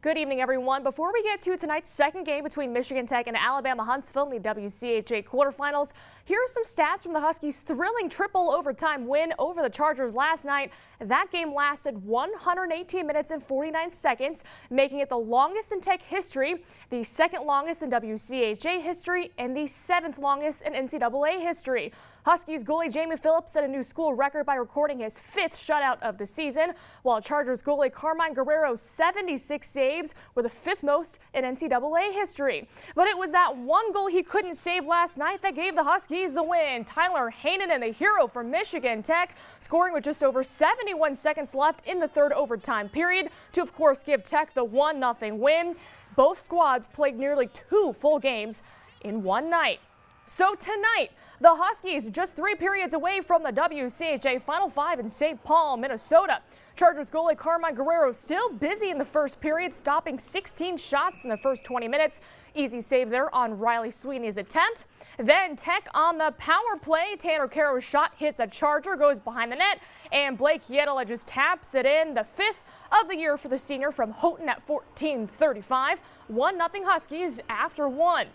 Good evening, everyone. Before we get to tonight's second game between Michigan Tech and Alabama Huntsville in the WCHA quarterfinals, here are some stats from the Huskies' thrilling triple overtime win over the Chargers last night. That game lasted 118 minutes and 49 seconds, making it the longest in Tech history, the second longest in WCHA history, and the seventh longest in NCAA history. Huskies goalie Jamie Phillips set a new school record by recording his fifth shutout of the season, while Chargers goalie Carmine Guerrero's 76 saves were the fifth most in NCAA history. But it was that one goal he couldn't save last night that gave the Huskies the win. Tyler Hanen, the hero for Michigan Tech, scoring with just over 71 seconds left in the third overtime period to, of course, give Tech the 1-0 win. Both squads played nearly 2 full games in one night. So tonight, the Huskies just 3 periods away from the WCHA Final Five in St. Paul, Minnesota. Chargers goalie Carmine Guerrero still busy in the first period, stopping 16 shots in the first 20 minutes. Easy save there on Riley Sweeney's attempt. Then Tech on the power play. Tanner Caro's shot hits a Charger, goes behind the net, and Blake Yedela just taps it in. The fifth of the year for the senior from Houghton at 14:35. 1-0 Huskies after one.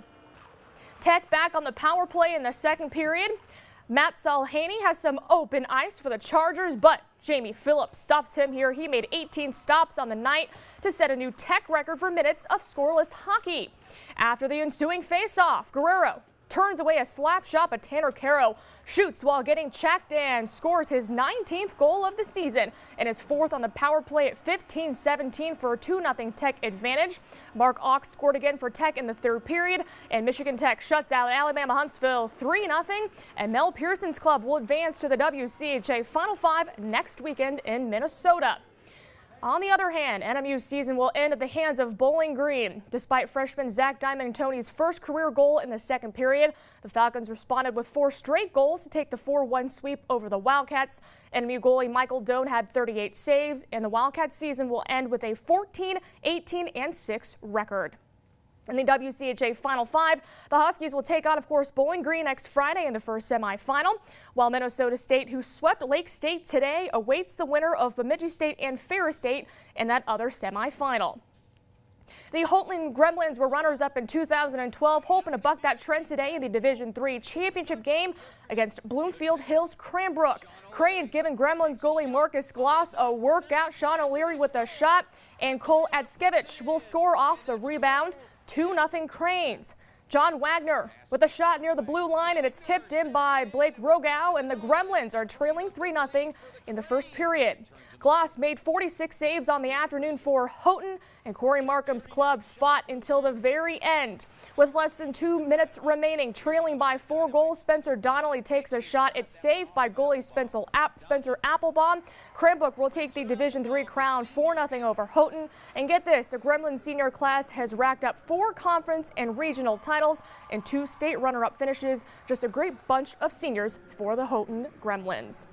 Tech back on the power play in the second period. Matt Salhaney has some open ice for the Chargers, but Jamie Phillips stuffs him here. He made 18 stops on the night to set a new Tech record for minutes of scoreless hockey. After the ensuing face-off, Guerrero turns away a slap shot, but Tanner Caro shoots while getting checked and scores his 19th goal of the season and his fourth on the power play at 15-17 for a 2-0 Tech advantage. Mark Ox scored again for Tech in the third period, and Michigan Tech shuts out Alabama Huntsville 3-0, and Mel Pearson's club will advance to the WCHA Final Five next weekend in Minnesota. On the other hand, NMU's season will end at the hands of Bowling Green. Despite freshman Zach Diamantoni's first career goal in the second period, the Falcons responded with 4 straight goals to take the 4-1 sweep over the Wildcats. NMU goalie Michael Doan had 38 saves, and the Wildcats season will end with a 14-18-6 record. In the WCHA Final Five, the Huskies will take on, of course, Bowling Green next Friday in the first semifinal, while Minnesota State, who swept Lake State today, awaits the winner of Bemidji State and Ferris State in that other semifinal. The Houghton Gremlins were runners-up in 2012, hoping to buck that trend today in the Division III championship game against Bloomfield Hills Cranbrook. Cranes giving Gremlins goalie Marcus Gloss a workout. Sean O'Leary with a shot, and Cole Atskevich will score off the rebound. 2-0 Cranes. John Wagner with a shot near the blue line, and it's tipped in by Blake Rogow, and the Gremlins are trailing 3-0 in the first period. Gloss made 46 saves on the afternoon for Houghton, and Corey Markham's club fought until the very end. With less than 2 minutes remaining, trailing by 4 goals, Spencer Donnelly takes a shot. It's saved by goalie Spencer Applebaum. Cranbrook will take the Division III crown 4-0 over Houghton. And get this, the Gremlin senior class has racked up 4 conference and regional titles and 2 state runner-up finishes. Just a great bunch of seniors for the Houghton Gremlins.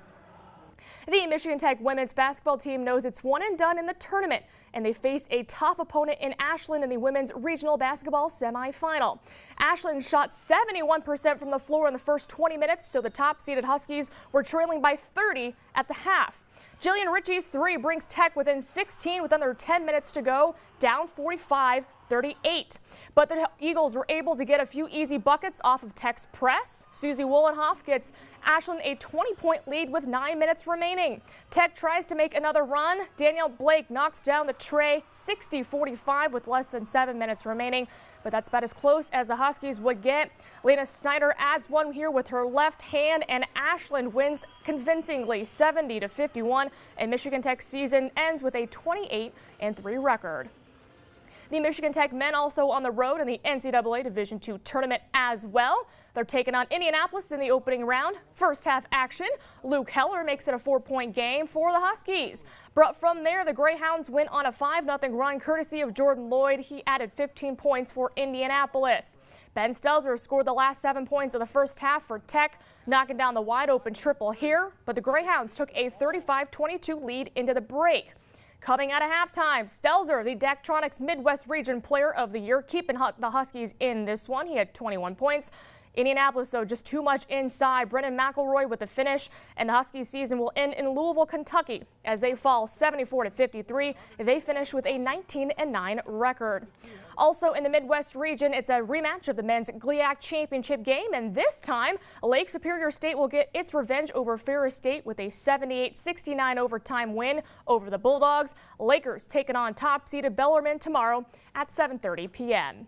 The Michigan Tech women's basketball team knows it's one and done in the tournament, and they face a tough opponent in Ashland in the women's regional basketball semifinal. Ashland shot 71% from the floor in the first 20 minutes, so the top-seeded Huskies were trailing by 30 at the half. Jillian Ritchie's 3 brings Tech within 16 with under 10 minutes to go, down 45-38. But the Eagles were able to get a few easy buckets off of Tech's press. Susie Wollenhoff gets Ashland a 20-point lead with 9 minutes remaining. Tech tries to make another run. Danielle Blake knocks down the tray 60-45 with less than 7 minutes remaining. But that's about as close as the Huskies would get. Lena Snyder adds one here with her left hand, and Ashland wins convincingly 70-51, and Michigan Tech's season ends with a 28-3 record. The Michigan Tech men also on the road in the NCAA Division II tournament as well. They're taking on Indianapolis in the opening round. First half action, Luke Heller makes it a 4-point game for the Huskies. But from there, the Greyhounds went on a 5-0 run courtesy of Jordan Lloyd. He added 15 points for Indianapolis. Ben Stelzer scored the last 7 points of the first half for Tech, knocking down the wide-open triple here. But the Greyhounds took a 35-22 lead into the break. Coming out of halftime, Stelzer, the Daktronics Midwest Region Player of the Year, keeping the Huskies in this one. He had 21 points. Indianapolis, though, just too much inside. Brendan McElroy with the finish, and the Huskies season will end in Louisville, Kentucky, as they fall 74-53. They finish with a 19-9 record. Also in the Midwest region, it's a rematch of the men's GLIAC championship game, and this time Lake Superior State will get its revenge over Ferris State with a 78-69 overtime win over the Bulldogs. Lakers taking on top-seeded Bellarmine tomorrow at 7:30 p.m.